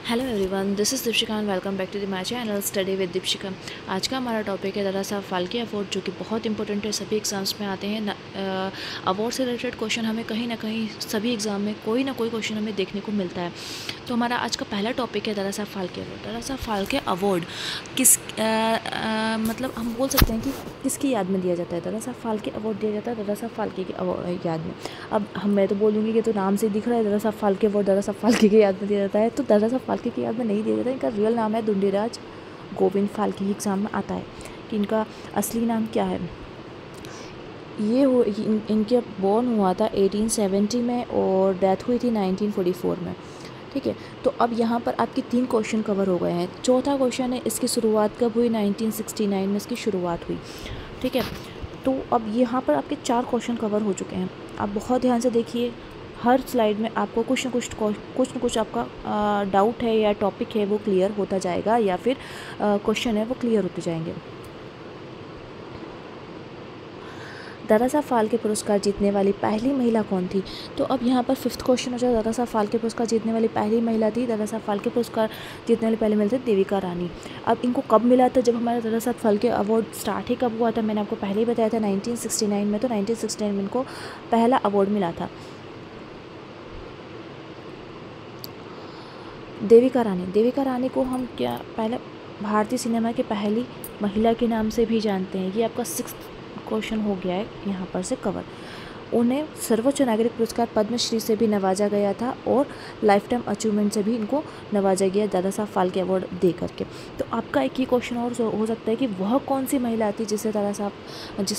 Hello everyone, this is Deepshikha and welcome back to the my channel study with Deepshikha. आज का हमारा topic है दरअसल फाल्के अवार्ड, जो कि बहुत इंपॉर्टेंट है, सभी एग्ज़ाम्स में आते हैं। अवार्ड से रिलेटेड क्वेश्चन हमें कहीं ना कहीं सभी एग्ज़ाम में कोई ना कोई क्वेश्चन हमें देखने को मिलता है। तो हमारा आज का पहला टॉपिक है दरअसल फाल्के अवार्ड। दरअसल फाल्के अवार्ड किस मतलब हम बोल सकते हैं कि किसकी याद में दिया जाता है। दरअसल फाल्के अवार्ड दिया जाता है दरअसल फाल्के की याद में। अब मैं तो बोलूँगी कि तो नाम से दिख रहा है दरअसल फाल्के अवार्ड दरअसल फाल्के की याद में दिया जाता है, तो दरअसल फाल्के की याद में नहीं दिया जाता। इनका रियल नाम है धुंडीराज गोविंद फाल्के। एग्ज़ाम में आता है कि इनका असली नाम क्या है। इनके बॉर्न हुआ था 1870 में और डेथ हुई थी 1944 में। ठीक है, तो अब यहाँ पर आपके 3 क्वेश्चन कवर हो गए हैं। चौथा क्वेश्चन है, इसकी शुरुआत कब हुई? 1969 में इसकी शुरुआत हुई। ठीक है, तो अब यहाँ पर आपके 4 क्वेश्चन कवर हो चुके हैं। आप बहुत ध्यान से देखिए, हर स्लाइड में आपको कुछ न कुछ आपका डाउट है या टॉपिक है वो क्लियर होता जाएगा, या फिर क्वेश्चन है वो क्लियर होते जाएंगे। दादा फाल्के पुरस्कार जीतने वाली पहली महिला कौन थी? तो अब यहाँ पर 5th क्वेश्चन हो जाए। दादा फाल्के पुरस्कार जीतने वाली पहली महिला थी, दादा फाल्के पुरस्कार जीतने वाली पहली महिला थी देविका रानी। अब इनको कब मिला था? जब हमारा दादा फाल्के अवार्ड स्टार्ट ही कब हुआ था? मैंने आपको पहले ही बताया था 1969 में। तो 1969 में इनको पहला अवार्ड मिला था। देविका रानी को हम क्या पहले भारतीय सिनेमा की पहली महिला के नाम से भी जानते हैं। ये आपका 6th क्वेश्चन हो गया है यहाँ पर से कवर। उन्हें सर्वोच्च नागरिक पुरस्कार पद्मश्री से भी नवाजा गया था और लाइफ टाइम अचीवमेंट से भी इनको नवाजा गया दादा साहब फाल्के अवार्ड दे करके। तो आपका एक ही क्वेश्चन और हो सकता है कि वह कौन सी महिला थी जिसे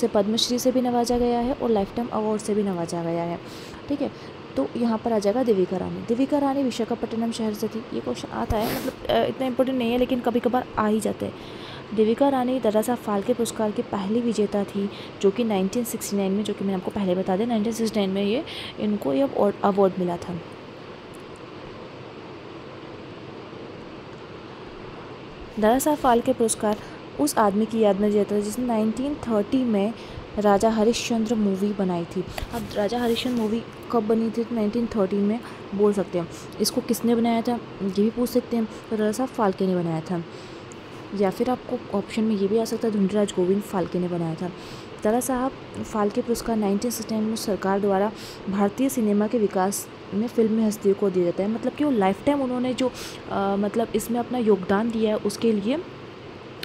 पद्मश्री से भी नवाजा गया है और लाइफ टाइम अवार्ड से भी नवाजा गया है। ठीक है, तो यहाँ पर आ जाएगा देविका रानी। देविका रानी विशाखापट्टनम शहर से थी। ये क्वेश्चन आता है, मतलब इतना इंपॉर्टेंट नहीं है, लेकिन कभी कभार आ ही जाते हैं। देविका रानी दादा साहब फाल्के पुरस्कार की पहली विजेता थी, जो कि 1969 में, जो कि मैंने आपको पहले बता दिया, 1969 में इनको ये अवार्ड मिला था। दादा साहब फाल्के पुरस्कार उस आदमी की याद में दिया था जिसने 1930 में राजा हरिश्चंद्र मूवी बनाई थी। अब राजा हरिश्चंद्र मूवी कब बनी थी? तो 1913 में बोल सकते हैं। इसको किसने बनाया था ये भी पूछ सकते हैं। तो दादा साहब फाल्के ने बनाया था, या फिर आपको ऑप्शन में ये भी आ सकता है धुंडीराज गोविंद फाल्के ने बनाया था। दादा साहब फाल्के पुरस्कार 1969 में सरकार द्वारा भारतीय सिनेमा के विकास में फिल्मी हस्तियों को दिया जाता है। मतलब कि वो लाइफ टाइम उन्होंने जो मतलब इसमें अपना योगदान दिया है, उसके लिए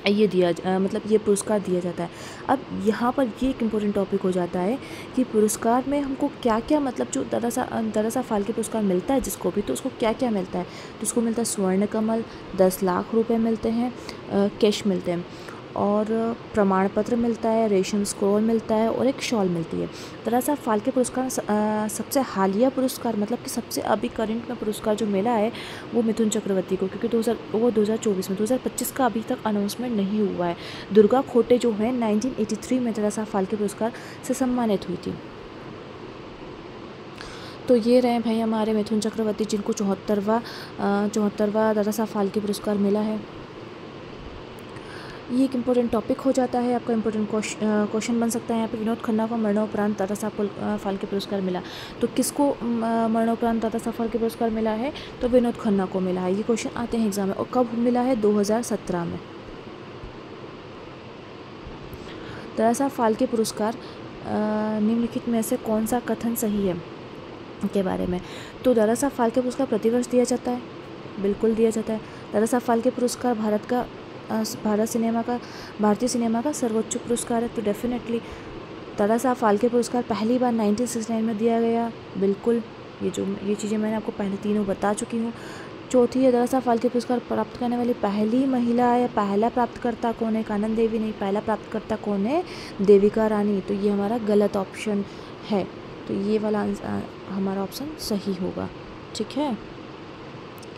मतलब ये पुरस्कार दिया जाता है। अब यहाँ पर ये एक इम्पोर्टेंट टॉपिक हो जाता है कि पुरस्कार में हमको क्या क्या, मतलब जो दादा साहब फाल्के पुरस्कार मिलता है जिसको भी, तो उसको क्या क्या मिलता है? तो उसको मिलता है स्वर्ण कमल, 10 लाख रुपए मिलते हैं, कैश मिलते हैं, और प्रमाण पत्र मिलता है, रेशम स्क्रॉल मिलता है, और एक शॉल मिलती है। दादा साहब फाल्के पुरस्कार सबसे हालिया पुरस्कार, मतलब कि सबसे अभी करंट में पुरस्कार जो मिला है वो मिथुन चक्रवर्ती को, क्योंकि 2024 में, 2025 का अभी तक अनाउंसमेंट नहीं हुआ है। दुर्गा खोटे जो है 1983 में दादा साहब फाल्के पुरस्कार से सम्मानित हुई थी। तो ये रहे भाई हमारे मिथुन चक्रवर्ती, जिनको 74वां दादा साहब फाल्के पुरस्कार मिला है। ये एक इम्पोर्टेंट टॉपिक हो जाता है, आपका इम्पोर्टेंट क्वेश्चन बन सकता है यहाँ पे। विनोद खन्ना को मरणोपरांत दादा साहब फाल्के पुरस्कार मिला। तो किसको मरणोपरांत दादा साहब फाल्के पुरस्कार मिला है? तो विनोद खन्ना को मिला है। ये क्वेश्चन आते हैं एग्जाम में। और कब मिला है? 2017 में। दादा साहब फाल्के पुरस्कार निम्नलिखित में से कौन सा कथन सही है के बारे में? तो दादा साहब फाल्के पुरस्कार प्रतिवर्ष दिया जाता है, बिल्कुल दिया जाता है। दादा साहब फाल्के पुरस्कार भारतीय सिनेमा का सर्वोच्च पुरस्कार है, तो डेफिनेटली दादा साहब फाल्के पुरस्कार पहली बार 1969 में दिया गया, बिल्कुल। ये चीज़ें मैंने आपको पहले तीनों बता चुकी हूँ। चौथी है, दादा साहब फाल्के पुरस्कार प्राप्त करने वाली पहली महिला या पहला प्राप्तकर्ता कौन है? कानन देवी नहीं, पहला प्राप्तकर्ता कौन है? देविका रानी। तो ये हमारा गलत ऑप्शन है, तो ये वाला हमारा ऑप्शन सही होगा। ठीक है,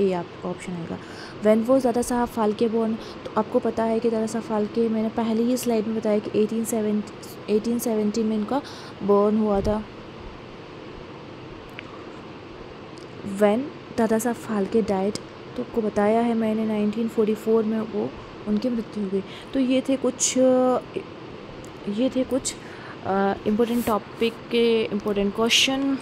ए आपका ऑप्शन आएगा। When was Dada Saheb Phalke born? तो आपको पता है कि दादा साहब फाल्के, मैंने पहले ही स्लाइड में बताया कि 1870 में इनका बॉर्न हुआ था। When Dada Saheb Phalke died? तो आपको बताया है मैंने 1944 में वो उनकी मृत्यु हो गई। तो ये थे कुछ इम्पोर्टेंट टॉपिक के इम्पोर्टेंट क्वेश्चन।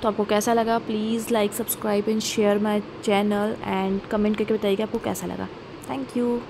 तो आपको कैसा लगा please like subscribe and share my channel and comment करके बताइएगा आपको कैसा लगा। Thank you.